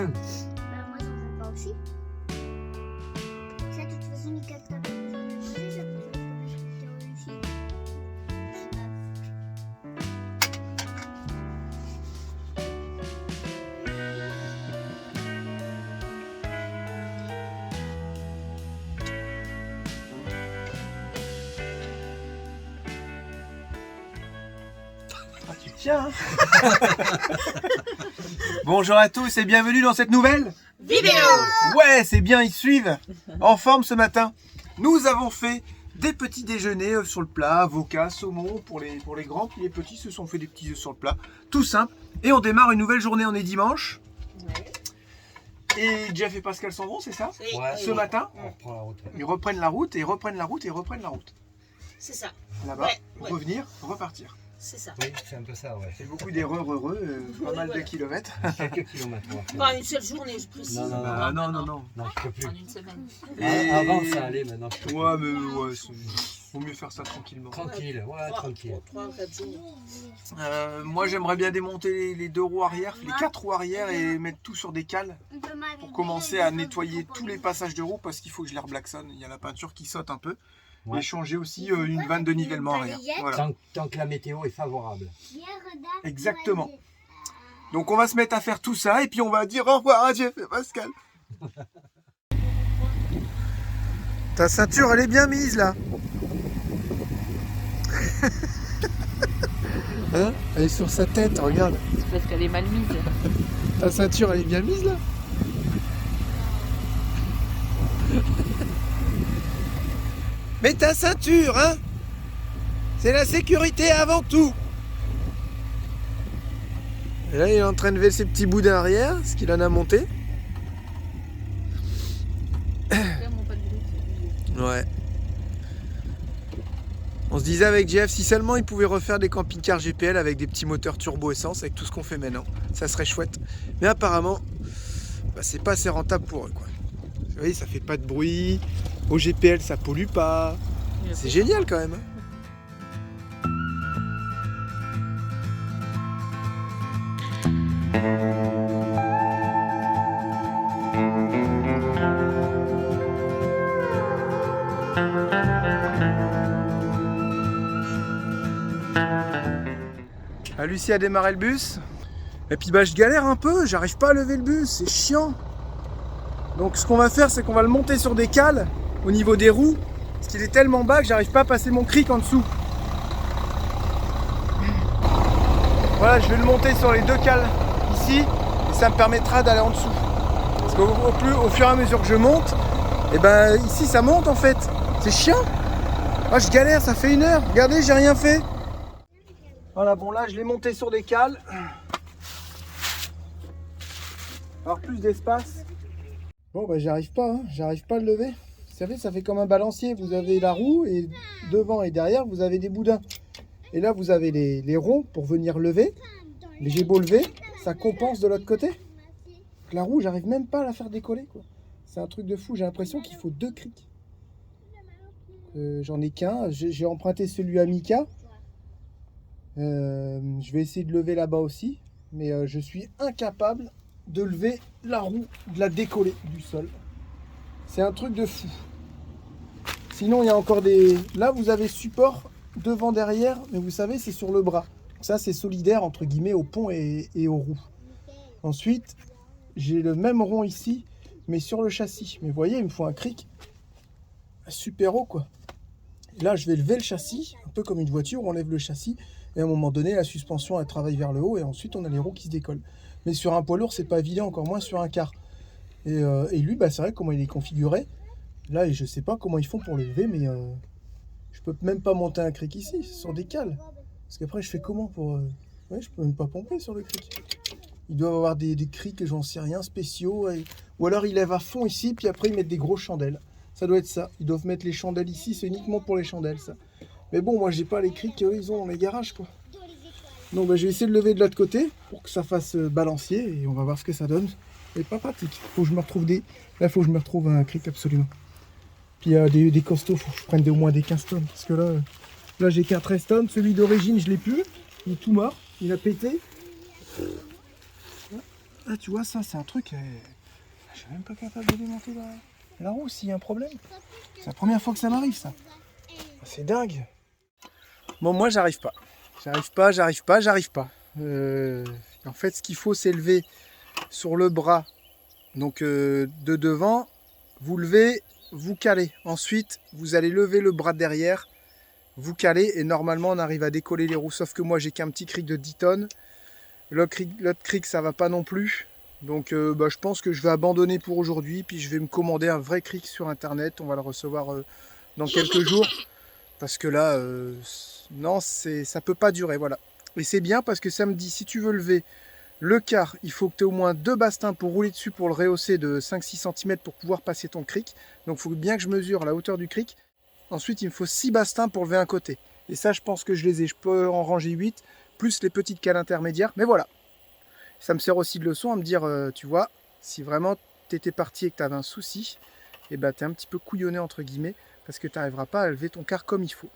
moi, j'en veux pas aussi. Ça, de toute façon, Lucas, t'as pas besoin de manger, ça peut faire comme je peux aussi. Ah, tu tiens, hein. Bonjour à tous et bienvenue dans cette nouvelle vidéo. Ouais, c'est bien, ils suivent. En forme ce matin. Nous avons fait des petits déjeuners sur le plat, avocat, saumon pour les grands, puis les petits se sont fait des petits œufs sur le plat. Tout simple. Et on démarre une nouvelle journée, on est dimanche. Et Jeff et Pascal s'en vont, c'est ça? Ouais. Ce matin, On reprend la route. ils reprennent la route et reprennent la route et reprennent la route. C'est ça. Là-bas, Ouais, ouais. revenir, repartir. C'est ça. Oui, c'est un peu ça, ouais. C'est beaucoup d'erreurs, pas mal de voilà. kilomètres. Quelques kilomètres. Ouais. Pas une seule journée, je précise. Non, non, Ah non, non, non. Non, je peux plus. En une semaine. Avant, ça allait, maintenant, je peux plus. Ouais, mais ouais, vaut mieux faire ça tranquillement. Tranquille, ouais, tranquille. 3-4 jours. Moi, j'aimerais bien démonter les deux roues arrière, les 4 roues arrière et mettre tout sur des cales pour commencer à nettoyer tous les passages de roue parce qu'il faut que je les reblacksonne. Il y a la peinture qui saute un peu. Ouais. Et changer aussi une vanne de nivellement arrière. Voilà. Tant que la météo est favorable. Exactement. Donc on va se mettre à faire tout ça et puis on va dire au revoir à Jeff et Pascal. Ta ceinture elle est bien mise là. Hein? Elle est sur sa tête, regarde. C'est parce qu'elle est mal mise. Ta ceinture elle est bien mise là. Mets ta ceinture, hein. C'est la sécurité avant tout. Et là, il est en train de lever ses petits boudins arrière, ce qu'il en a monté. Ouais. On se disait avec Jeff, si seulement il pouvait refaire des camping-cars GPL avec des petits moteurs turbo essence, avec tout ce qu'on fait maintenant, ça serait chouette. Mais apparemment, c'est pas assez rentable pour eux, quoi. Vous voyez, ça fait pas de bruit. Au GPL, ça pollue pas. C'est génial quand même. Lucie a démarré le bus. Et puis je galère un peu, j'arrive pas à lever le bus, c'est chiant. Donc ce qu'on va faire, c'est qu'on va le monter sur des cales au niveau des roues, parce qu'il est tellement bas que j'arrive pas à passer mon cric en dessous. Voilà, je vais le monter sur les 2 cales ici, et ça me permettra d'aller en dessous. Parce qu'au fur et à mesure que je monte, et ici ça monte en fait. C'est chiant. Moi je galère, ça fait 1 heure. Regardez, j'ai rien fait. Voilà, bon là je l'ai monté sur des cales. Alors plus d'espace. Bon j'arrive pas à le lever. Vous savez, ça fait comme un balancier. Vous avez la roue et devant et derrière vous avez des boudins. Et là vous avez les ronds pour venir lever. Mais j'ai beau lever, ça compense de l'autre côté. Donc, la roue, j'arrive même pas à la faire décoller, quoi. C'est un truc de fou, j'ai l'impression qu'il faut 2 crics. J'en ai qu'un, j'ai emprunté celui à Mika. Je vais essayer de lever là-bas aussi. Mais je suis incapable de lever la roue, de la décoller du sol. C'est un truc de fou. Sinon, il y a encore des... Là, vous avez support devant, derrière, mais vous savez, c'est sur le bras. Ça, c'est solidaire, entre guillemets, au pont et aux roues. Ensuite, j'ai le même rond ici, mais sur le châssis. Mais vous voyez, il me faut un cric super haut, quoi. Et là, je vais lever le châssis, un peu comme une voiture, on lève le châssis, et à un moment donné, la suspension, elle travaille vers le haut, et ensuite, on a les roues qui se décollent. Mais sur un poids lourd, c'est pas évident, encore moins sur un car. Et lui, c'est vrai comment il est configuré. Là, je sais pas comment ils font pour le lever, mais je peux même pas monter un cric ici, sur des cales. Parce qu'après, je fais comment pour... Ouais, je peux même pas pomper sur le cric. Ils doivent avoir des crics, j'en sais rien, spéciaux. Ou alors, ils lèvent à fond ici, puis après, ils mettent des grosses chandelles. Ça doit être ça. Ils doivent mettre les chandelles ici, c'est uniquement pour les chandelles, ça. Mais bon, moi, j'ai pas les crics qu'eux, ils ont dans les garages, quoi. Donc, je vais essayer de lever de l'autre côté pour que ça fasse balancier, et on va voir ce que ça donne. C'est pas pratique. Faut que je me retrouve Là, faut que je me retrouve un cric, absolument. Puis, des costauds, faut que je prenne au moins des 15 tonnes. Parce que là j'ai qu'un 13 tonnes. Celui d'origine, je l'ai plus. Il est tout mort. Il a pété. Là, tu vois, ça, c'est un truc. Je suis même pas capable de démonter la roue s'il y a un problème. C'est la première fois que ça m'arrive, ça. C'est dingue. Bon, moi, j'arrive pas. J'arrive pas. En fait, ce qu'il faut, c'est lever sur le bras. Donc, de devant, vous levez, vous calez. Ensuite, vous allez lever le bras derrière, vous calez. Et normalement, on arrive à décoller les roues. Sauf que moi, j'ai qu'un petit cric de 10 tonnes. L'autre cric, ça va pas non plus. Donc, je pense que je vais abandonner pour aujourd'hui. Puis, je vais me commander un vrai cric sur Internet. On va le recevoir dans quelques jours. Parce que là, non, ça peut pas durer, voilà. Et c'est bien parce que ça me dit, si tu veux lever le quart, il faut que tu aies au moins 2 bastings pour rouler dessus, pour le rehausser de 5-6 cm pour pouvoir passer ton cric. Donc il faut bien que je mesure la hauteur du cric. Ensuite, il me faut 6 bastings pour lever un côté. Et ça, je pense que je les ai. Je peux en ranger 8, plus les petites cales intermédiaires. Mais voilà. Ça me sert aussi de leçon à me dire, tu vois, si vraiment tu étais parti et que tu avais un souci, et ben tu es un petit peu couillonné, entre guillemets, parce que tu n'arriveras pas à lever ton quart comme il faut.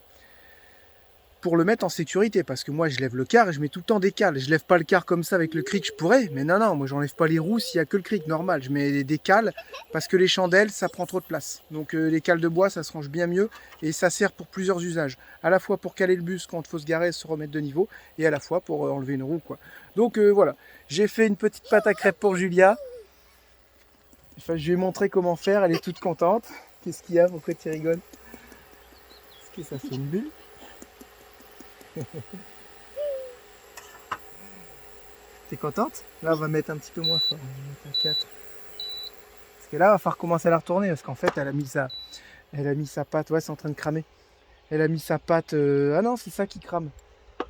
Pour le mettre en sécurité, parce que moi je lève le quart et je mets tout le temps des cales. Je lève pas le quart comme ça avec le cric, je pourrais, mais non, moi j'enlève pas les roues s'il y a que le cric, normal. Je mets des cales parce que les chandelles ça prend trop de place. Donc les cales de bois ça se range bien mieux et ça sert pour plusieurs usages. À la fois pour caler le bus quand il faut se garer et se remettre de niveau, et à la fois pour enlever une roue, quoi. Donc voilà, j'ai fait une petite pâte à crêpes pour Julia. Enfin, je lui ai montré comment faire, elle est toute contente. Qu'est-ce qu'il y a? Pourquoi tu rigoles? Est-ce que ça fait une bulle? T'es contente? Là on va mettre un petit peu moins fort, on va mettre à 4. Parce que là il va falloir commencer à la retourner, parce qu'en fait elle a mis sa patte, ouais c'est en train de cramer. Elle a mis sa patte, ah non c'est ça qui crame.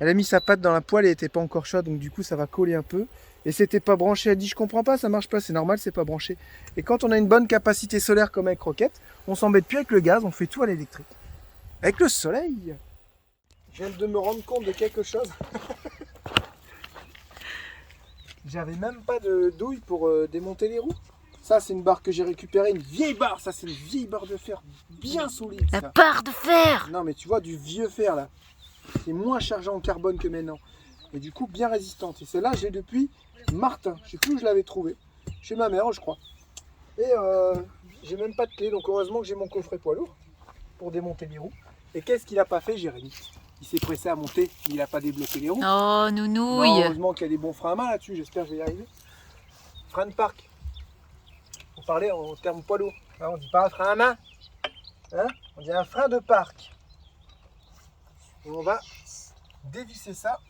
Elle a mis sa patte dans la poêle et elle était pas encore chaude, donc du coup ça va coller un peu. Et c'était pas branché, elle dit je comprends pas, ça marche pas, c'est normal, c'est pas branché. Et quand on a une bonne capacité solaire comme avec Rocket, on s'embête plus avec le gaz, on fait tout à l'électrique. Avec le soleil. Je viens de me rendre compte de quelque chose. J'avais même pas de douille pour démonter les roues. Ça, c'est une barre que j'ai récupérée, une vieille barre. Ça, c'est une vieille barre de fer bien solide. La Ça. barre de fer. Non, mais tu vois, du vieux fer là. C'est moins chargé en carbone que maintenant. Et du coup, bien résistante. Et celle-là, j'ai depuis Martin. Je sais plus où je l'avais trouvée. Chez ma mère, je crois. Et j'ai même pas de clé. Donc, heureusement que j'ai mon coffret poids lourd pour démonter les roues. Et qu'est-ce qu'il a pas fait, Jérémy? Il s'est pressé à monter, mais il n'a pas débloqué les roues. Oh, Non, nounouille. heureusement qu'il y a des bons freins à main là-dessus, j'espère que je vais y arriver. Frein de parc. Pour parler en termes poids lourd. Hein, on ne dit pas un frein à main. Hein, on dit un frein de parc. Et on va dévisser ça.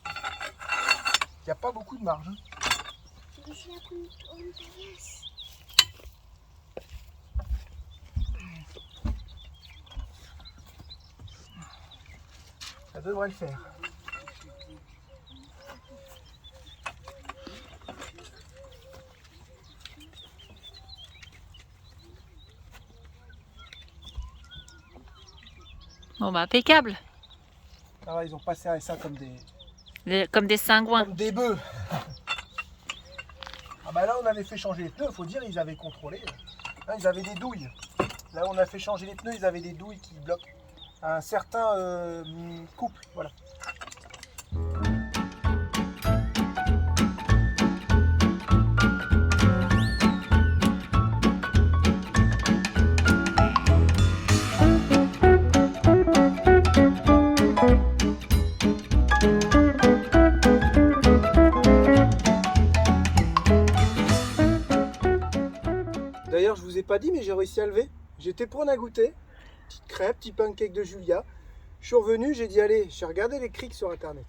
Il n'y a pas beaucoup de marge. Ça devrait le faire. Bon, bah, impeccable. Ah ouais, ils ont pas serré ça comme Comme des cingouins. des bœufs. Ah bah là on avait fait changer les pneus, faut dire ils avaient contrôlé. Là, ils avaient des douilles. Là on a fait changer les pneus, ils avaient des douilles qui bloquent un certain couple. Voilà. D'ailleurs, je vous ai pas dit, mais j'ai réussi à lever. J'étais prêt à goûter. Petite crêpe, petit pancake de Julia. Je suis revenu, j'ai dit, allez, j'ai regardé les crics sur internet.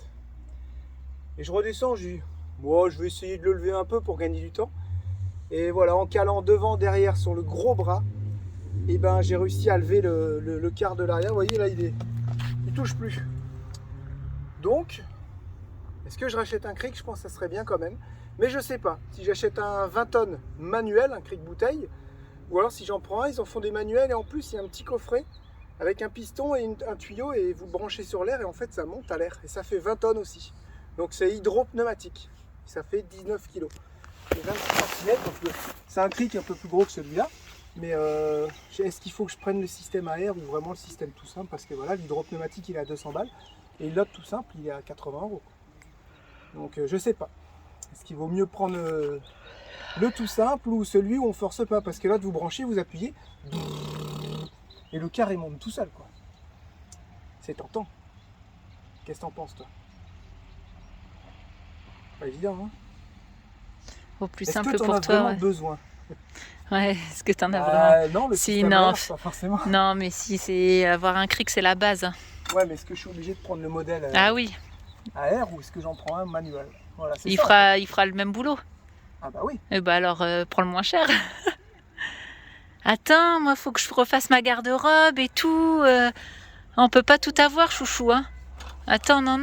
Et je redescends, j'ai dit, bon, je vais essayer de le lever un peu pour gagner du temps. Et voilà, en calant devant, derrière, sur le gros bras, et ben j'ai réussi à lever le quart de l'arrière. Vous voyez, là, il touche plus. Donc, est-ce que je rachète un cric? Je pense que ça serait bien quand même. Mais je sais pas. Si j'achète un 20 tonnes manuel, un cric bouteille, ou alors si j'en prends un, ils en font des manuels et en plus il y a un petit coffret avec un piston et un tuyau et vous branchez sur l'air et en fait ça monte à l'air et ça fait 20 tonnes aussi. Donc c'est hydro-pneumatique. Ça fait 19 kg. Et 26 cm, donc c'est un cric un peu plus gros que celui-là. Mais est-ce qu'il faut que je prenne le système à air ou vraiment le système tout simple? Parce que voilà, l'hydro-pneumatique il est à 200 balles et l'autre tout simple il est à 80 €. Donc je sais pas. Est-ce qu'il vaut mieux prendre le tout simple ou celui où on force pas? Parce que là, vous branchez, vous appuyez, et le carré monte tout seul, quoi. C'est tentant. Qu'est-ce que t'en penses, toi? Pas évident, hein? Au plus Est-ce simple que t'en pour as toi. vraiment Ouais. besoin? Ouais, est-ce que t'en as vraiment? Non, le Si, système non. AR, pas forcément. Non, mais si c'est avoir un cric, c'est la base. Ouais, mais est-ce que je suis obligé de prendre le modèle Ah oui, AR ou est-ce que j'en prends un manuel? Voilà, c'est il ça. fera le même boulot. Ah bah oui. Et bah alors, prends le moins cher. Attends, moi, faut que je refasse ma garde-robe et tout. On peut pas tout avoir, chouchou, hein. Attends, non.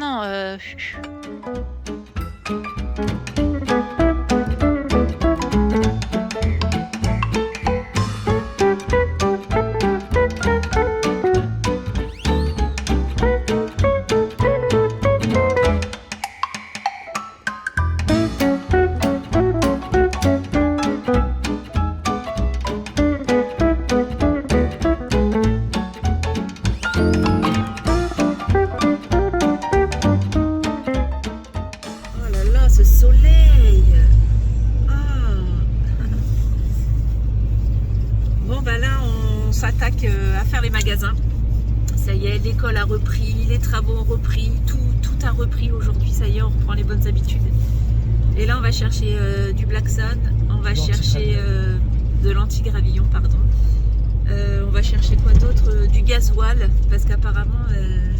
Oh là là, ce soleil! Ah. Bon, bah là, on s'attaque à faire les magasins. Ça y est, l'école a repris, les travaux ont repris, tout a repris aujourd'hui. Ça y est, on reprend les bonnes habitudes. Et là, on va chercher du Blackson, on va chercher de l'anti-gravillon, pardon. On va chercher quoi d'autre? Du gasoil, parce qu'apparemment,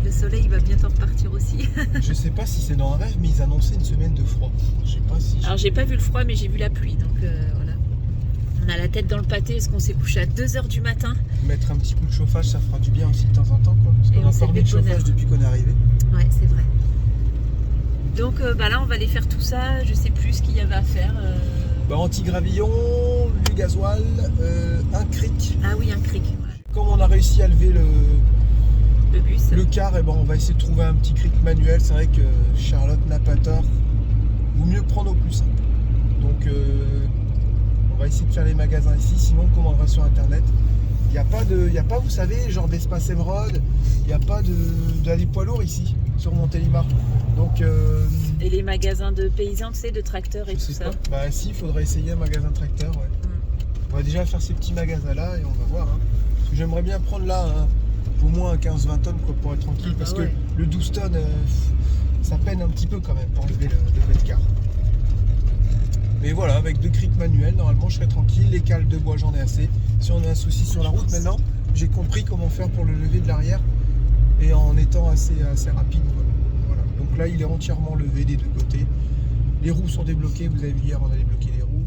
le soleil va bientôt repartir aussi. Je sais pas si c'est dans un rêve, mais ils annonçaient une semaine de froid. Je sais pas si. Alors j'ai pas vu le froid mais j'ai vu la pluie donc voilà. On a la tête dans le pâté parce qu'on s'est couché à 2h du matin. Mettre un petit coup de chauffage, ça fera du bien aussi de temps en temps, quoi. Parce Et qu'on on a s'est pas remis de fait bonheur. chauffage depuis qu'on est arrivé. Ouais c'est vrai. Donc bah là on va aller faire tout ça, je sais plus ce qu'il y avait à faire. Bah, anti-gravillon, du gasoil, un cric. Ah oui un cric, ouais. Comme on a réussi à lever Le bus. le car, et ben on va essayer de trouver un petit cric manuel. C'est vrai que Charlotte n'a pas tort. Vaut mieux prendre au plus simple. Donc on va essayer de faire les magasins ici, sinon on commandera sur internet. Il n'y a pas, vous savez, genre d'espace émeraude, il n'y a pas d'aller poids lourd ici, sur Montélimar. Donc Et les magasins de paysans, tu sais, de tracteurs et je tout sais ça. pas. Bah si, il faudrait essayer un magasin tracteur, ouais. On va déjà faire ces petits magasins là et on va voir. Hein. Parce que j'aimerais bien prendre là au moins 15-20 tonnes, quoi, pour être tranquille. Ah bah parce ouais. que le 12 tonnes, ça peine un petit peu quand même pour lever le car. Mais voilà, avec 2 crics manuels, normalement je serai tranquille. Les cales de bois, j'en ai assez. Si on a un souci sur la route maintenant, j'ai compris comment faire pour le lever de l'arrière et en étant assez rapide, quoi. Voilà. Donc là, il est entièrement levé des 2 côtés. Les roues sont débloquées, vous avez vu hier, on a débloqué les roues.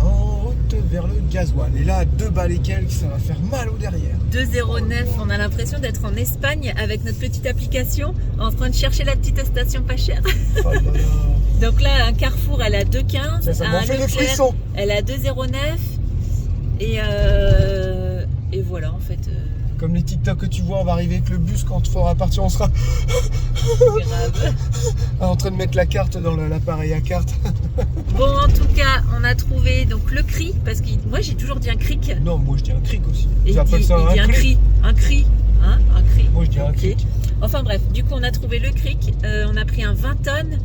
En route vers le gasoil. Et là, à 2 balles et quelques, ça va faire mal au derrière. 2,09, on a l'impression d'être en Espagne avec notre petite application en train de chercher la petite station pas chère. Oh là là. Donc là, un Carrefour, elle a 2,15. Ça un m'en fait des Leclerc, frissons. elle a 2,09. Et voilà, en fait, Comme les TikTok que tu vois, on va arriver avec le bus quand il faudra partir, on sera grave. en train de mettre la carte dans l'appareil à carte. Bon, en tout cas, on a trouvé donc le cri, parce que moi j'ai toujours dit un cric. Non, moi je dis un cric aussi. Et Ils il appellent dit, ça il dit un cric. cri. Hein, un cri. Moi je dis un Ok. cric. Enfin bref, du coup on a trouvé le cric, on a pris un 20 tonnes.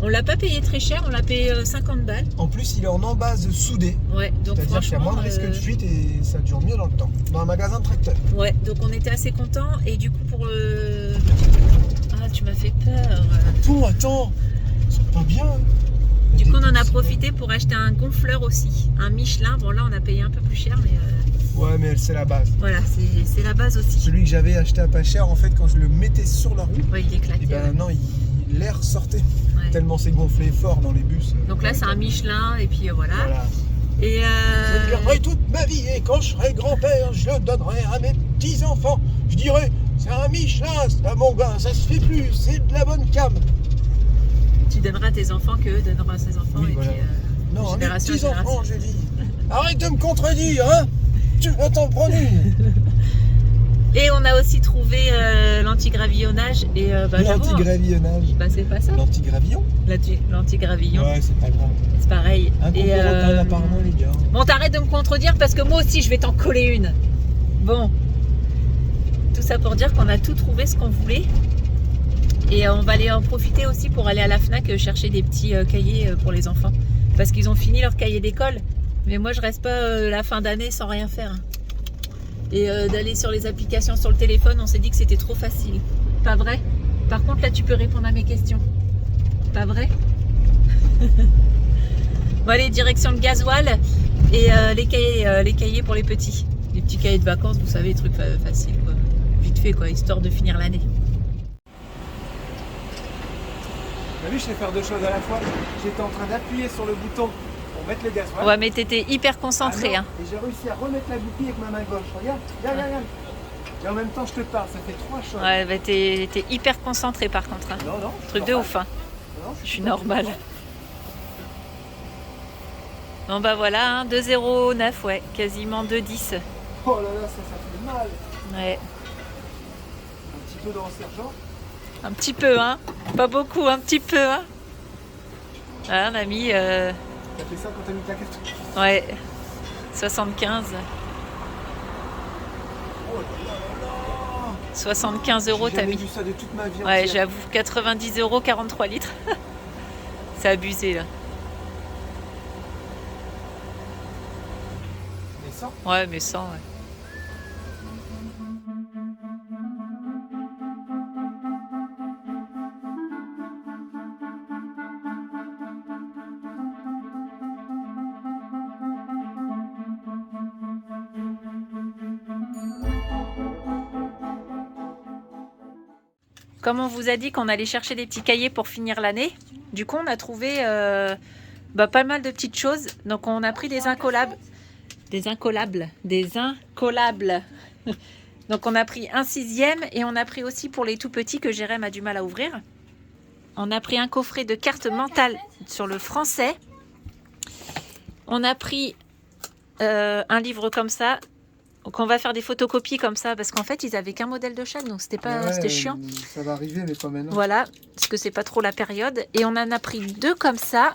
On l'a pas payé très cher, on l'a payé 50 balles. En plus, il est en embase soudé. Ouais, donc C'est-à-dire qu'il y a moins de franchement, risque de fuite et ça dure mieux dans le temps. Dans un magasin de tracteur. ouais, donc on était assez contents et du coup pour le... Ah, tu m'as fait peur. Bon, attends, c'est pas bien. Du coup on en a profité pour acheter un gonfleur aussi, un Michelin. Bon là on a payé un peu plus cher mais Ouais, mais c'est la base. voilà, c'est la base aussi. Celui que j'avais acheté à pas cher, en fait, quand je le mettais sur la roue, Ouais, il éclatait. et ben ouais. non, l'air sortait. Ouais. Tellement c'est gonflé fort dans les bus. Donc là c'est un Michelin et puis voilà. Voilà. Et Je le garderai toute ma vie et quand je serai grand-père, je le donnerai à mes petits-enfants. Je dirai, c'est un Michelin, ça mon gars, ça se fait plus, c'est de la bonne cam. tu donneras à tes enfants que donneront à ses enfants Oui, et voilà. puis Non, à mes génération en petits-enfants, j'ai dit. Arrête de me contredire, hein. Tu vas t'en prendre une. Et on a aussi trouvé l'antigravillonnage et bah, j'avoue, L'antigravillonnage. bah, c'est pas ça, L'antigravillon. l'antigravillon, Ouais, c'est pas grave. c'est pareil. Un Et, concours local, apparemment, les gars. bon, t'arrêtes de me contredire parce que moi aussi je vais t'en coller une. Bon, tout ça pour dire qu'on a tout trouvé ce qu'on voulait. Et on va aller en profiter aussi pour aller à la FNAC chercher des petits cahiers pour les enfants. Parce qu'ils ont fini leur cahier d'école. Mais moi je reste pas la fin d'année sans rien faire. Et d'aller sur les applications sur le téléphone, on s'est dit que c'était trop facile. Pas vrai? Par contre là tu peux répondre à mes questions. Pas vrai? Bon allez, direction le gasoil et les cahiers pour les petits. Les petits cahiers de vacances, vous savez, trucs faciles quoi. Vite fait quoi, histoire de finir l'année. T'as vu, je sais faire deux choses à la fois. J'étais en train d'appuyer sur le bouton pour mettre le gasoil. Ouais mais t'étais hyper concentré Ah hein. non, et j'ai réussi à remettre la goupille avec ma main gauche. Regarde, regarde. Et en même temps, je te parle, ça fait 3 choses. Ouais bah t'es hyper concentré par contre hein. Non, Truc de ouf hein. Non, Je suis normale. Bon bah voilà, hein, 2,09, ouais, quasiment 2,10. Oh là là, ça fait mal. Ouais, Un petit peu dans le sergent. un petit peu, hein. Pas beaucoup, un petit peu, hein. Ah, on a mis, T'as fait ça quand t'as mis ta carte. ouais, 75. Oh là là là là. 75 euros, J'ai t'as jamais mis. vu ça de toute ma vie. Ouais, entière. j'avoue, 90 euros, 43 litres. C'est abusé, là. Mais ça, Ouais, mais 100, ouais. Comme on vous a dit qu'on allait chercher des petits cahiers pour finir l'année, du coup on a trouvé pas mal de petites choses. Donc on a pris des incollables. Des incollables. Donc on a pris un 6e et on a pris aussi pour les tout petits que Jérém a du mal à ouvrir. On a pris un coffret de cartes mentales sur le français. On a pris un livre comme ça. Donc on va faire des photocopies comme ça parce qu'en fait ils avaient qu'un modèle de chaque donc c'était chiant. Ça va arriver, mais pas maintenant. Voilà, parce que c'est pas trop la période. Et on en a pris 2 comme ça.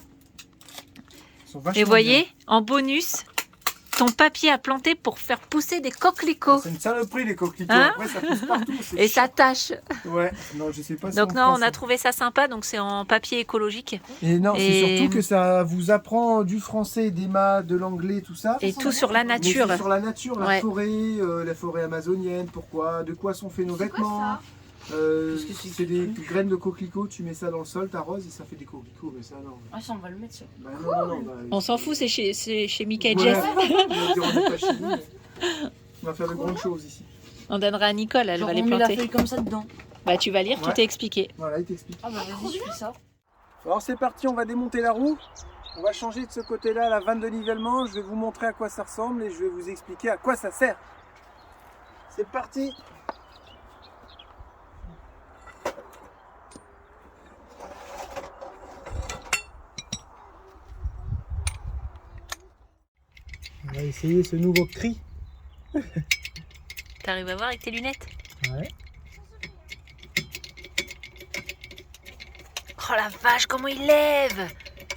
Ils sont vachement Et vous voyez, bien. en bonus, ton papier à planter pour faire pousser des coquelicots. C'est une saloperie les coquelicots. Hein? Après, ça pousse partout. c'est Et ça chiant. tâche. Ouais, non, je sais pas si Donc en non, France, on a trouvé ça sympa, donc c'est en papier écologique. Et non, c'est Et- surtout que ça vous apprend du français, des maths, de l'anglais, tout ça. Et tout sur la Mais nature. c'est sur la nature, Ouais. la forêt amazonienne, de quoi sont faits nos C'est quoi vêtements. ça C'est des graines de coquelicots, tu mets ça dans le sol, t'arroses et ça fait des coquelicots. Mais ça, non. Ah ça on va le mettre ça. Bah, non, bah, On s'en fout, c'est chez Mika et ouais, Jess. on va dire, on est pas chez nous, mais on va faire de grandes choses ici. On donnera à Nicole, elle Genre va les on met la planter. feuille comme ça dedans. Bah tu vas lire, Ouais. tout est expliqué. Voilà, il t'explique. Ah bah vas-y je fais ça. Alors c'est parti, on va démonter la roue. On va changer de ce côté-là la vanne de nivellement. Je vais vous montrer à quoi ça ressemble et je vais vous expliquer à quoi ça sert. C'est parti. On va essayer ce nouveau cri. T'arrives à voir avec tes lunettes? Ouais. Oh la vache, comment il lève!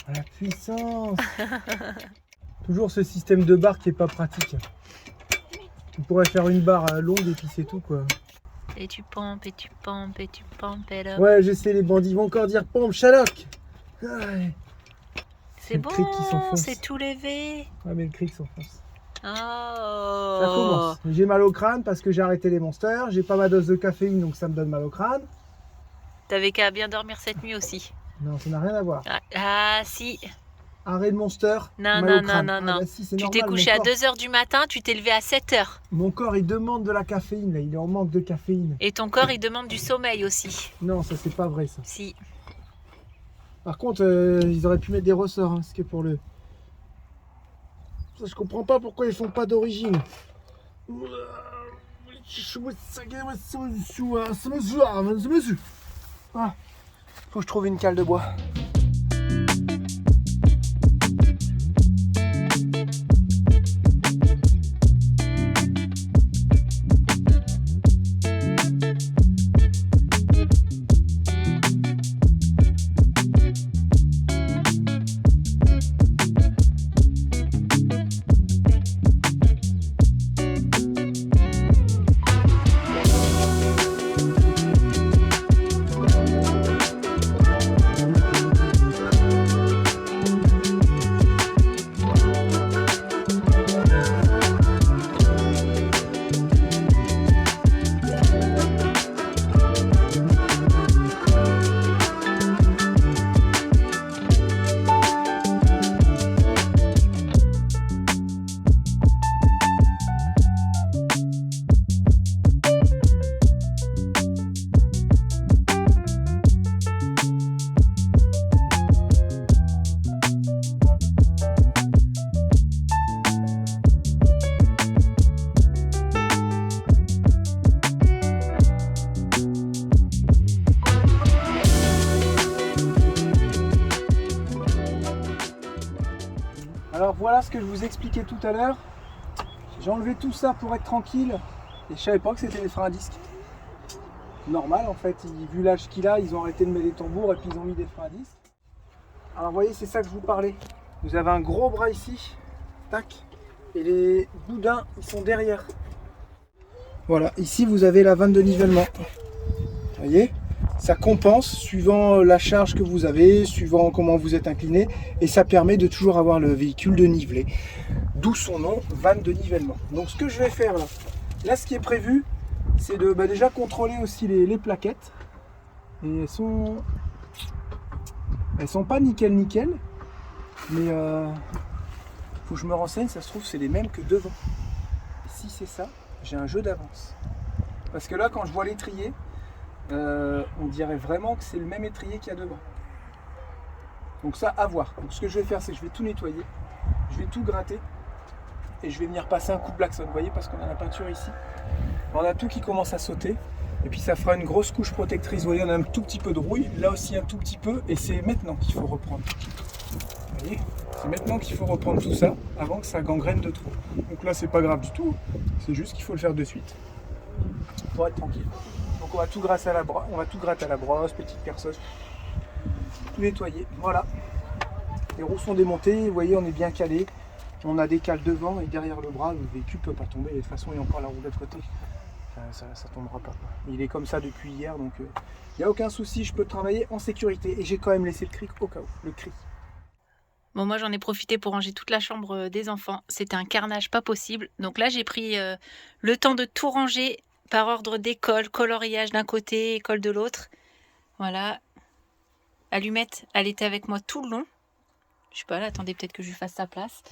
À la puissance. Toujours ce système de barre qui est pas pratique. On pourrait faire une barre longue et puis c'est tout quoi. Et tu pompes, et tu pompes, et tu pompes, et là. Ouais, je sais, les bandits vont encore dire pompe, Sherlock. Ouais. C'est le bon, cric qui s'enfonce. c'est tout levé. Ouais, mais le cric s'enfonce. Oh. Ça commence. J'ai mal au crâne parce que j'ai arrêté les monsters. J'ai pas ma dose de caféine donc ça me donne mal au crâne. T'avais qu'à bien dormir cette nuit aussi. Non, ça n'a rien à voir. Ah si. Arrêt de monster. Non, mal non, au crâne. non, non, Ah, non. bah si, c'est Tu normal, t'es couché mon à corps- 2h du matin, tu t'es levé à 7h. Mon corps il demande de la caféine là, il est en manque de caféine. Et ton corps, il demande du sommeil aussi. Non, ça c'est pas vrai ça. Si. Par contre, ils auraient pu mettre des ressorts, hein, ce qui est pour le. Ça, je comprends pas pourquoi ils font pas d'origine. Ah, faut que je trouve une cale de bois. Alors voilà ce que je vous expliquais tout à l'heure. J'ai enlevé tout ça pour être tranquille et je savais pas que c'était des freins à disque. Normal en fait, vu l'âge qu'il a, ils ont arrêté de mettre des tambours et puis ils ont mis des freins à disque. Alors vous voyez, c'est ça que je vous parlais. Vous avez un gros bras ici, tac, et les boudins ils sont derrière. Voilà, ici vous avez la vanne de nivellement. Vous voyez, ça compense suivant la charge que vous avez, suivant comment vous êtes incliné, et ça permet de toujours avoir le véhicule de nivelé. D'où son nom, vanne de nivellement. Donc ce que je vais faire là ce qui est prévu, c'est de déjà contrôler aussi les plaquettes. Et elles sont pas nickel, mais faut que je me renseigne, ça se trouve c'est les mêmes que devant. Et si c'est ça, j'ai un jeu d'avance. Parce que là, quand je vois l'étrier, on dirait vraiment que c'est le même étrier qu'il y a devant. Donc ça, à voir. Donc ce que je vais faire, c'est que je vais tout nettoyer, je vais tout gratter, et je vais venir passer un coup de Blackson, vous voyez, parce qu'on a la peinture ici. On a tout qui commence à sauter, et puis ça fera une grosse couche protectrice. Vous voyez, on a un tout petit peu de rouille, là aussi un tout petit peu, et c'est maintenant qu'il faut reprendre. Vous voyez, c'est maintenant qu'il faut reprendre tout ça, avant que ça gangrène de trop. Donc là, c'est pas grave du tout, c'est juste qu'il faut le faire de suite, pour être tranquille. Donc on va tout gratter à la brosse, petite perceuse, tout nettoyer, voilà. Les roues sont démontées, vous voyez, on est bien calé. On a des cales devant et derrière le bras, le véhicule ne peut pas tomber. Et de toute façon, il y a encore la roue de l'autre côté. Ça ne tombera pas. Il est comme ça depuis hier, donc il n'y a aucun souci. Je peux travailler en sécurité. Et j'ai quand même laissé le cric au cas où. Le cri. Bon, moi j'en ai profité pour ranger toute la chambre des enfants. C'était un carnage pas possible. Donc là, j'ai pris le temps de tout ranger par ordre d'école, coloriage d'un côté, école de l'autre. Voilà. Allumette, elle était avec moi tout le long. Je sais pas, là, attendez, peut-être que je lui fasse sa place.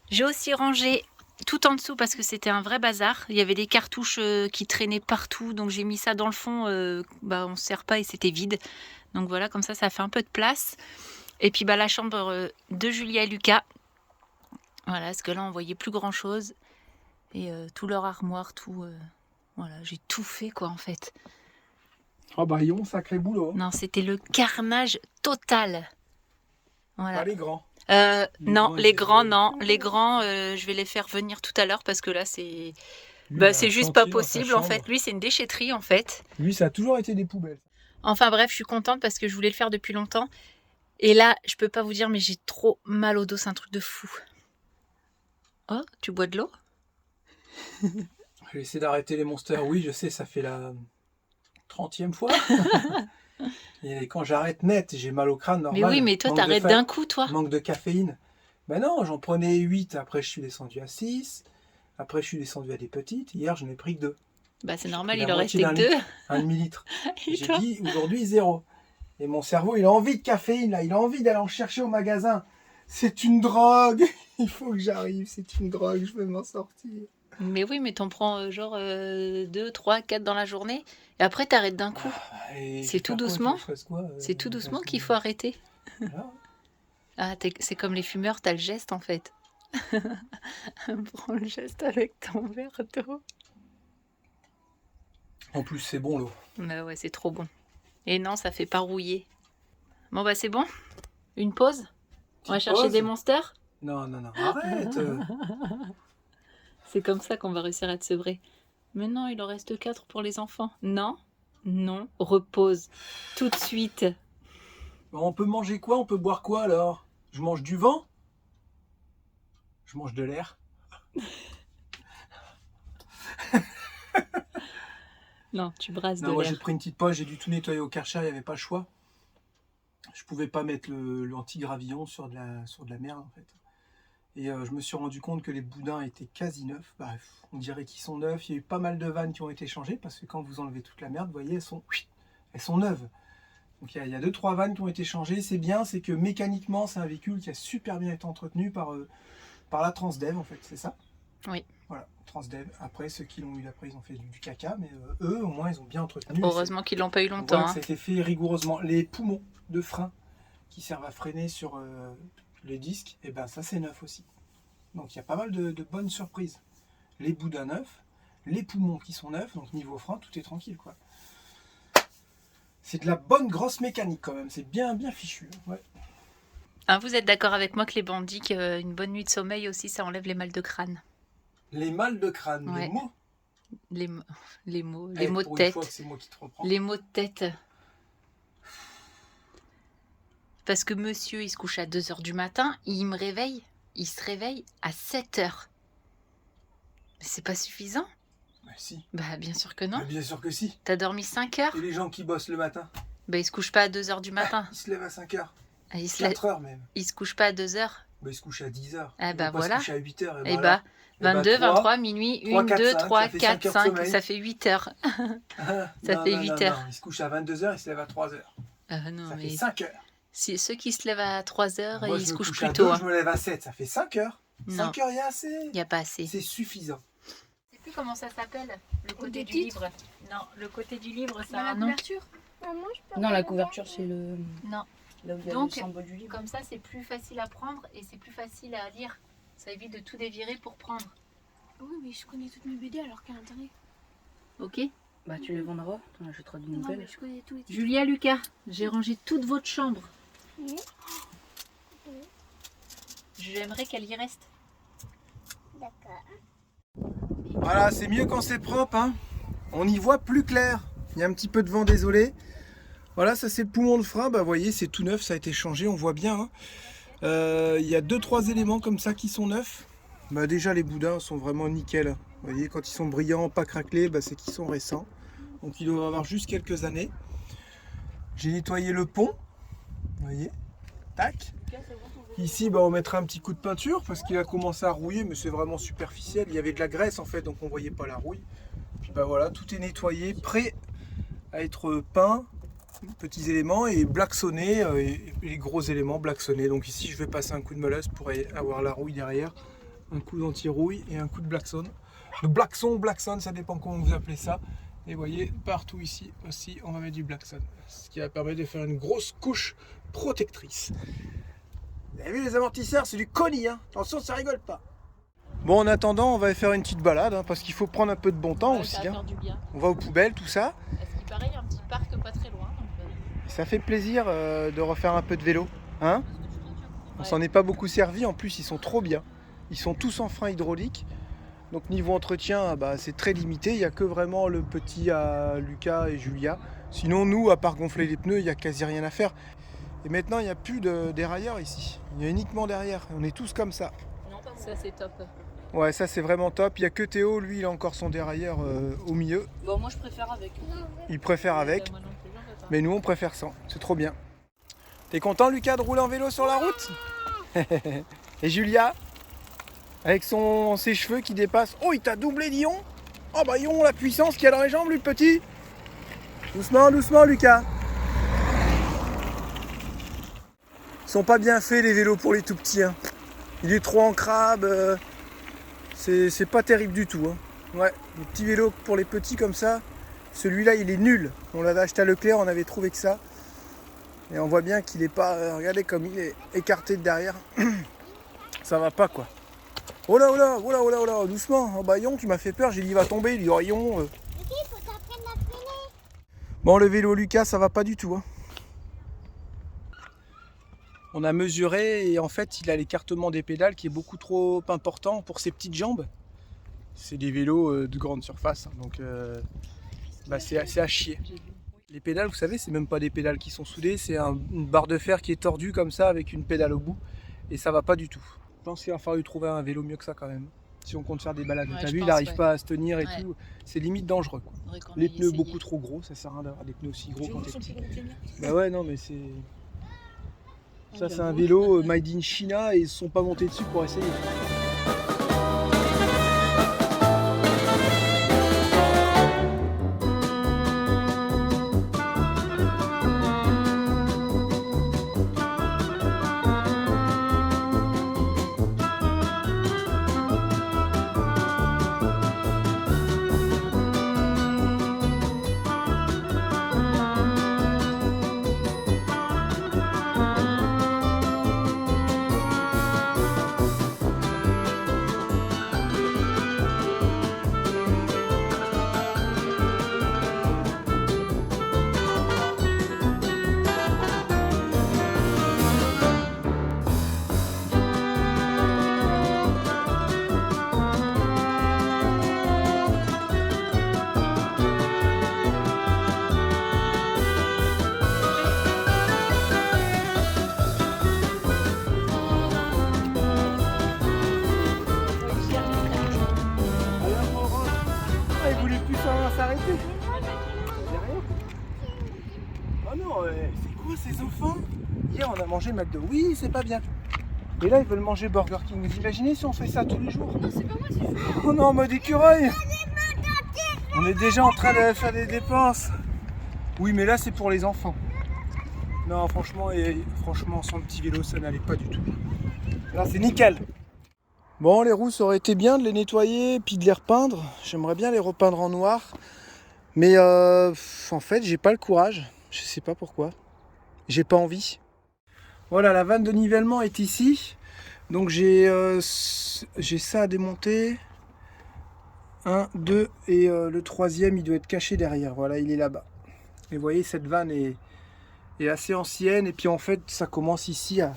J'ai aussi rangé tout en dessous parce que c'était un vrai bazar. Il y avait des cartouches qui traînaient partout, donc j'ai mis ça dans le fond. On ne se sert pas et c'était vide. Donc voilà, comme ça fait un peu de place. Et puis la chambre de Julia et Lucas. Voilà, parce que là, on voyait plus grand-chose. Et tout leur armoire, tout... voilà, j'ai tout fait, quoi, en fait. Ah bah, ils ont sacré boulot. Non, c'était le carnage total. Voilà. Pas les grands. Non, les grands, non. Les grands, je vais les faire venir tout à l'heure parce que là, c'est c'est juste pas possible en fait. Lui, c'est une déchetterie en fait. Lui, ça a toujours été des poubelles. Enfin bref, je suis contente parce que je voulais le faire depuis longtemps. Et là, je peux pas vous dire, mais j'ai trop mal au dos, c'est un truc de fou. Oh, tu bois de l'eau? Je vais essayer d'arrêter les monsters. Oui, je sais, ça fait la 30e fois. Et quand j'arrête net, j'ai mal au crâne, normal. Mais oui, mais toi, t'arrêtes d'un coup, toi. Manque de caféine. Ben non, j'en prenais 8, après je suis descendu à 6, après je suis descendu à des petites, hier je n'ai pris que 2. Bah c'est normal, il en restait que 2. Un demi-litre. J'ai dit aujourd'hui 0. Et mon cerveau, il a envie de caféine, là, il a envie d'aller en chercher au magasin. C'est une drogue, il faut que j'arrive, c'est une drogue, je veux m'en sortir. Mais oui, mais t'en prends genre 2, 3, 4 dans la journée, et après t'arrêtes d'un coup. C'est tout doucement. C'est tout doucement qu'il faut arrêter. Voilà. Ah, c'est comme les fumeurs, t'as le geste en fait. Prends le geste avec ton verre d'eau. En plus, c'est bon l'eau. Bah ouais, c'est trop bon. Et non, ça fait pas rouiller. Bon bah c'est bon. Une pause. On va chercher des monsters. Non, arrête. C'est comme ça qu'on va réussir à te sevrer. Mais non, il en reste 4 pour les enfants. Non, repose. Tout de suite. On peut manger quoi? On peut boire quoi alors? Je mange du vent? Je mange de l'air? Non, tu brasses de l'air. Moi j'ai pris une petite pause, j'ai dû tout nettoyer au Karcher, il n'y avait pas le choix. Je pouvais pas mettre l'anti-gravillon sur de la merde en fait. Et je me suis rendu compte que les boudins étaient quasi neufs. Bah, on dirait qu'ils sont neufs. Il y a eu pas mal de vannes qui ont été changées parce que quand vous enlevez toute la merde, vous voyez, elles sont neuves. Donc il y a 2-3 vannes qui ont été changées. C'est bien, c'est que mécaniquement, c'est un véhicule qui a super bien été entretenu par la Transdev en fait, c'est ça? Oui. Voilà, Transdev. Après, ceux qui l'ont eu après, ils ont fait du caca, mais eux, au moins, ils ont bien entretenu. Heureusement qu'ils l'ont pas eu longtemps. Voilà, ça a été fait rigoureusement. Les poumons de frein qui servent à freiner sur le disque, et ben ça c'est neuf aussi. Donc il y a pas mal de bonnes surprises. Les boudins neufs, les poumons qui sont neufs, donc niveau frein, tout est tranquille quoi. C'est de la bonne grosse mécanique quand même, c'est bien fichu. Ouais. Hein, vous êtes d'accord avec moi que les bandits, qu'une bonne nuit de sommeil aussi, ça enlève les mal de crâne. Les mal de crâne, Ouais. les mots. Les mots Eh, de pour une tête. fois que c'est moi qui te reprends. Les mots de tête. Parce que monsieur, il se couche à 2h du matin, il se réveille à 7h. Mais c'est pas suffisant? Bah, si. Bah bien sûr que non. Bah, bien sûr que si. T'as dormi 5 heures? Et les gens qui bossent le matin, Bah il se couche pas à 2h du matin. ils se lèvent à 5 heures, Ah, il se 4 heures même. couche pas à 2h. Bah, ils se couchent à 10 heures. Ah, Ils bah, vont pas voilà. se coucher à 8 heures. Et bah 22, 23, minuit, 1, 4, 2, 5, 3, ça fait 4, 5 heures de 5, sommeil. ça fait 8 heures. Ça fait 8 heures. Ils se couchent à 22 heures, ils se lèvent à 3 heures. Non, Ça mais fait 5 heures. si, ceux qui se lèvent à 3h, Moi, ils je se me couchent couche plus à tôt. 2, Hein. je me lève à 7, ça fait 5 heures. Non, 5 heures, il y a assez. il n'y a pas assez. C'est suffisant. Je sais plus comment ça s'appelle, le côté Des du titres. livre. Non, le côté du livre, ça Dans a la un nom. couverture. Maman, je peux Non, la regarder couverture, c'est le. Non. Là où il y a Donc, le symbole du livre. Comme ça, c'est plus facile à prendre et c'est plus facile à lire. Ça évite de tout dévirer pour prendre. Oui, mais je connais toutes mes BD alors qu'à l'intérieur. Ok. Bah, tu les vendras, t'en achèteras des Non, mais nouvelles. je connais tous les titres. Julia, Lucas, j'ai rangé toute votre chambre. Oui. J'aimerais qu'elle y reste. D'accord. Voilà, c'est mieux quand c'est propre. Hein. On y voit plus clair. Il y a un petit peu de vent, désolé. Voilà, ça c'est le poumon de frein. Bah, vous voyez, c'est tout neuf, ça a été changé, on voit bien. Hein. Il y a 2-3 éléments comme ça qui sont neufs. Bah, déjà, les boudins sont vraiment nickel. Vous voyez, quand ils sont brillants, pas craquelés, bah, c'est qu'ils sont récents. Donc, ils doivent avoir juste quelques années. J'ai nettoyé le pont. Vous voyez, tac. Ici, bah, on mettra un petit coup de peinture parce qu'il a commencé à rouiller, mais c'est vraiment superficiel. Il y avait de la graisse en fait, donc on voyait pas la rouille. Puis bah voilà, tout est nettoyé, prêt à être peint, petits éléments et blacksonné, et les gros éléments blacksonnés. Donc ici, je vais passer un coup de molasse pour avoir la rouille derrière, un coup d'anti-rouille et un coup de blackson. Le blackson, ça dépend comment vous appelez ça. Et vous voyez, partout ici aussi, on va mettre du blackson, ce qui va permettre de faire une grosse couche protectrice. Vous avez vu les amortisseurs, c'est du colis, hein. Attention, ça rigole pas. Bon, en attendant, on va faire une petite balade, hein, parce qu'il faut prendre un peu de bon temps aussi. Ça va Hein. faire du bien. On va aux poubelles, tout ça. Parce qu'il paraît, il y a un petit parc pas très loin. Ça fait plaisir de refaire un peu de vélo. Hein. On s'en est pas beaucoup servi, en plus ils sont trop bien. Ils sont tous en frein hydraulique. Donc niveau entretien, bah, c'est très limité. Il n'y a que vraiment le petit à Lucas et Julia. Sinon, nous, à part gonfler les pneus, il n'y a quasi rien à faire. Et maintenant, il n'y a plus de dérailleur ici. Il y a uniquement derrière. On est tous comme ça. Ça, c'est top. Ouais, ça c'est vraiment top. Il n'y a que Théo, lui, il a encore son dérailleur au milieu. Bon, moi, je préfère avec. Il préfère avec. Moi non plus, j'en fais pas. Mais nous, on préfère sans. C'est trop bien. T'es content, Lucas, de rouler en vélo sur la route? Et Julia, avec ses cheveux qui dépassent. Oh, il t'a doublé, Dion. Oh, bah, Dion, la puissance qu'il y a dans les jambes, lui, le petit. Doucement, doucement, Lucas. Ils sont pas bien faits, les vélos, pour les tout petits. Hein. Il est trop en crabe. C'est pas terrible du tout. Hein. Ouais, les petits vélos pour les petits comme ça. Celui-là, il est nul. On l'avait acheté à Leclerc, on avait trouvé que ça. Et on voit bien qu'il est pas... regardez comme il est écarté de derrière. Ça va pas, quoi. Oh là, oh là, oh là, oh là, oh là, doucement. Oh bah, Yon, tu m'as fait peur. J'ai dit, il va tomber. Il dit, oh, Yon. Ok, il faut t'apprendre à freiner. Bon, le vélo Lucas, ça va pas du tout. Hein. On a mesuré et en fait, il a l'écartement des pédales qui est beaucoup trop important pour ses petites jambes. C'est des vélos de grande surface, hein, donc bah, c'est à chier. Les pédales, vous savez, c'est même pas des pédales qui sont soudées, c'est une barre de fer qui est tordue comme ça avec une pédale au bout et ça va pas du tout. Je pense qu'il va falloir lui trouver un vélo mieux que ça quand même. Si on compte faire des balades, Ouais, t'as je vu, il pense, n'arrive ouais. pas à se tenir et Ouais. tout. C'est limite dangereux, quoi. Faudrait qu'on Les aille pneus essayer. beaucoup trop gros, ça sert à rien d'avoir des pneus aussi gros quand t'es petit. tenir. Bah ouais, non mais c'est... Ça c'est un vélo made in China et ils se sont pas montés dessus pour essayer. non, c'est quoi ces enfants? Hier on a mangé McDo, oui c'est pas bien. Et là ils veulent manger Burger King. Vous imaginez si on fait ça tous les jours? Non, c'est pas moi, c'est Julien. On est en mode écureuil. On est déjà en train de faire des dépenses. Oui mais là c'est pour les enfants. Non franchement, franchement sans le petit vélo ça n'allait pas du tout. Là c'est nickel. Bon les roues ça aurait été bien de les nettoyer puis de les repeindre. J'aimerais bien les repeindre en noir. Mais en fait j'ai pas le courage. Je sais pas pourquoi. J'ai pas envie. Voilà, la vanne de nivellement est ici. Donc j'ai ça à démonter. 1, 2 et le troisième il doit être caché derrière. Voilà, il est là-bas. Et vous voyez cette vanne est assez ancienne. Et puis en fait ça commence ici à...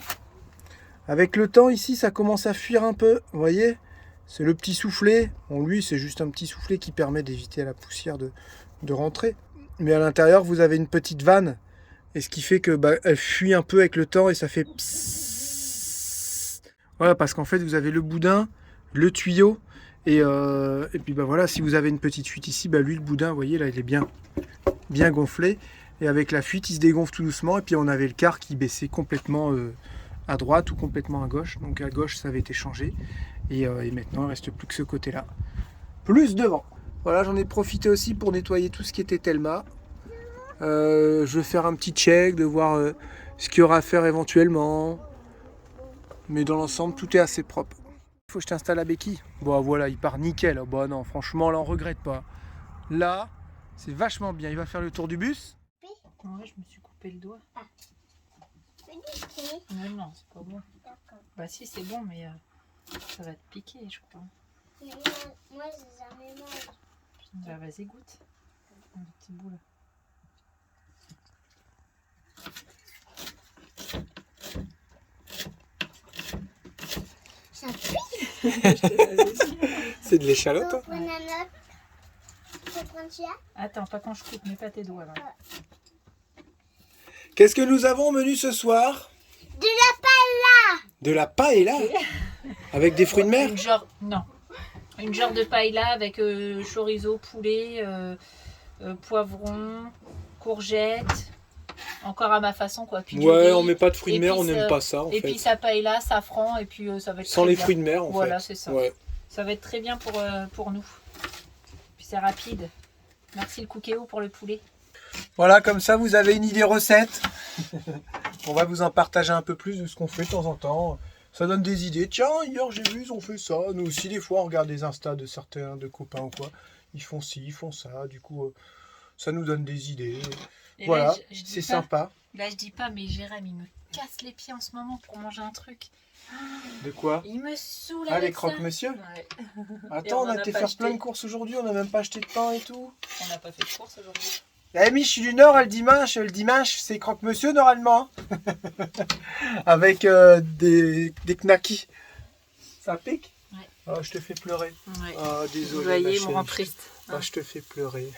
Avec le temps ici ça commence à fuir un peu. Vous voyez, c'est le petit soufflet. Bon lui c'est juste un petit soufflet qui permet d'éviter à la poussière de rentrer. Mais à l'intérieur vous avez une petite vanne. Et ce qui fait que elle fuit un peu avec le temps et ça fait psssss. Voilà, parce qu'en fait vous avez le boudin, le tuyau et puis voilà, si vous avez une petite fuite ici, lui le boudin, vous voyez là il est bien gonflé et avec la fuite il se dégonfle tout doucement et puis on avait le quart qui baissait complètement à droite ou complètement à gauche. Donc à gauche ça avait été changé et maintenant il ne reste plus que ce côté là, plus devant. Voilà, j'en ai profité aussi pour nettoyer tout ce qui était Telma. Je vais faire un petit check de voir ce qu'il y aura à faire éventuellement. Mais dans l'ensemble, tout est assez propre. Il faut que je t'installe la béquille. Bon, voilà, il part nickel. Bon, non, franchement, là, on regrette pas. Là, c'est vachement bien. Il va faire le tour du bus. Ouais, je me suis coupé le doigt. Ok, Mais non, c'est pas bon. d'accord. Bah si, c'est bon, mais ça va te piquer, je crois. Mais moi, j'ai jamais mangé. Bah vas-y, goûte. Un petit bout là. Ça pue. C'est de l'échalote. Tu prends la note. Tu prends ça. Attends, pas quand je coupe, mets pas tes doigts là. Qu'est-ce que nous avons au menu ce soir? De la paella. De la paella. Avec des fruits de mer. Une genre de paella avec chorizo, poulet, poivron, courgettes. Encore à ma façon quoi. Puis du Ouais, riz, on met pas de fruits de mer, on épices, n'aime pas ça en et fait. puis ça paella, safran, et puis ça va être Sans très les bien. fruits de mer en fait. Voilà, c'est ça. Ouais. Ça va être très bien pour nous. Puis c'est rapide. Merci le Cookéo pour le poulet. Voilà, comme ça vous avez une idée recette. On va vous en partager un peu plus de ce qu'on fait de temps en temps. Ça donne des idées. Tiens, hier j'ai vu, ils ont fait ça. Nous aussi, des fois, on regarde les Insta de certains de copains ou quoi. Ils font ci, ils font ça. Du coup, ça nous donne des idées. Et voilà, là, je dis c'est pas- sympa. Là, je dis pas, mais Jérém, il me casse les pieds en ce moment pour manger un truc. De quoi? Il me saoule Ah, les avec ça. croque-monsieur? Ouais. Attends, on on en a a été pas faire acheté. plein de courses aujourd'hui. On n'a même pas acheté de pain et tout. On n'a pas fait de course aujourd'hui. Amy, je suis du Nord le dimanche. Le dimanche, c'est croque-monsieur normalement. Avec des knackis. Ça pique? Ouais. Oh, je te fais pleurer. Ouais. Oh, Vous désolé. voyez, ma ils me rend chérie. triste. Ah, je te fais pleurer.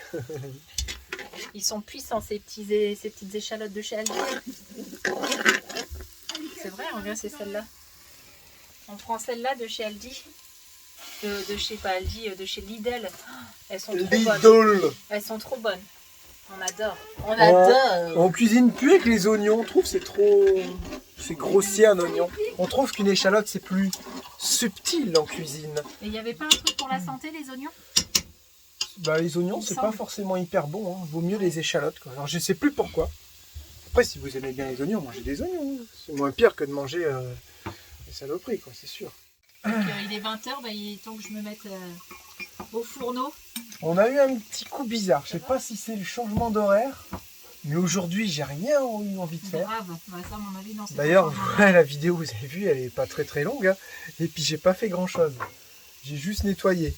Ils sont puissants, ces petites échalotes de chez Aldi. C'est vrai, on vient, c'est celle-là. On prend celle-là de chez Aldi. De chez pas Aldi, de chez Lidl. Elles sont trop bonnes. Lidl. Elles sont trop bonnes. On adore. On adore. On cuisine plus avec les oignons. On trouve que c'est trop... C'est grossier un oignon. On trouve qu'une échalote c'est plus subtil en cuisine. Et il n'y avait pas un truc pour la santé, les oignons? Bah, les oignons, Il c'est semble. pas forcément hyper bon. Hein. Vaut mieux les échalotes. Quoi. Alors, je sais plus pourquoi. Après, si vous aimez bien les oignons, mangez des oignons. C'est moins pire que de manger des saloperies, quoi, c'est sûr. Donc, il est 20h, il est temps que je me mette au fourneau. On a eu un petit coup bizarre. Je sais pas si c'est le changement d'horaire, mais aujourd'hui, j'ai rien eu envie de faire. Grave. Bah, ça, à mon avis, non, c'est D'ailleurs, pas grave. la vidéo, vous avez vu, elle est pas très longue. Hein. Et puis, j'ai pas fait grand chose. J'ai juste nettoyé.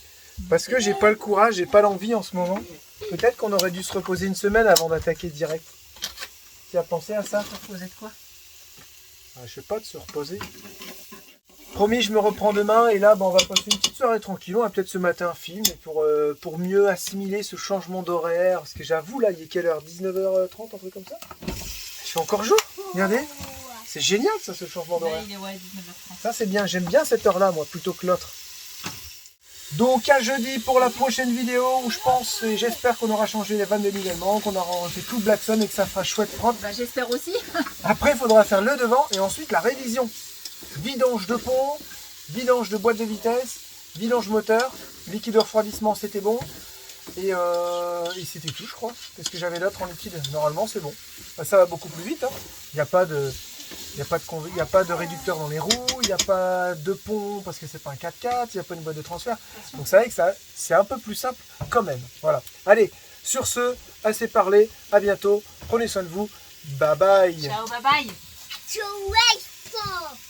Parce que j'ai pas le courage, j'ai pas l'envie en ce moment. Peut-être qu'on aurait dû se reposer une semaine avant d'attaquer direct. Tu as pensé à ça? Vous êtes quoi? Je sais pas, de se reposer. Promis, je me reprends demain et là, on va passer une petite soirée tranquille. On va peut-être se mater un film pour mieux assimiler ce changement d'horaire. Parce que j'avoue, là, il est quelle heure? 19h30, un truc comme ça? Il fait encore jour, regardez. C'est génial, ça, ce changement Là, d'horaire. il est 19h30. Ça, c'est bien. J'aime bien cette heure-là, moi, plutôt que l'autre. Donc à jeudi pour la prochaine vidéo où je pense et j'espère qu'on aura changé les vannes de nivellement, qu'on aura fait tout Blackson et que ça fera chouette propre. Bah, j'espère aussi. Après il faudra faire le devant et ensuite la révision. Vidange de pont, vidange de boîte de vitesse, vidange moteur, liquide de refroidissement c'était bon. Et c'était tout je crois. Qu'est-ce que j'avais d'autre en liquide? Normalement c'est bon. Bah, ça va beaucoup plus vite. Hein. Il n'y a pas de... Il n'y a pas de réducteur dans les roues, il n'y a pas de pont parce que c'est pas un 4x4, il n'y a pas une boîte de transfert. Donc c'est vrai que ça, c'est un peu plus simple quand même. Voilà. Allez, sur ce, assez parlé, à bientôt, prenez soin de vous, bye bye. Ciao, bye bye. Chouette.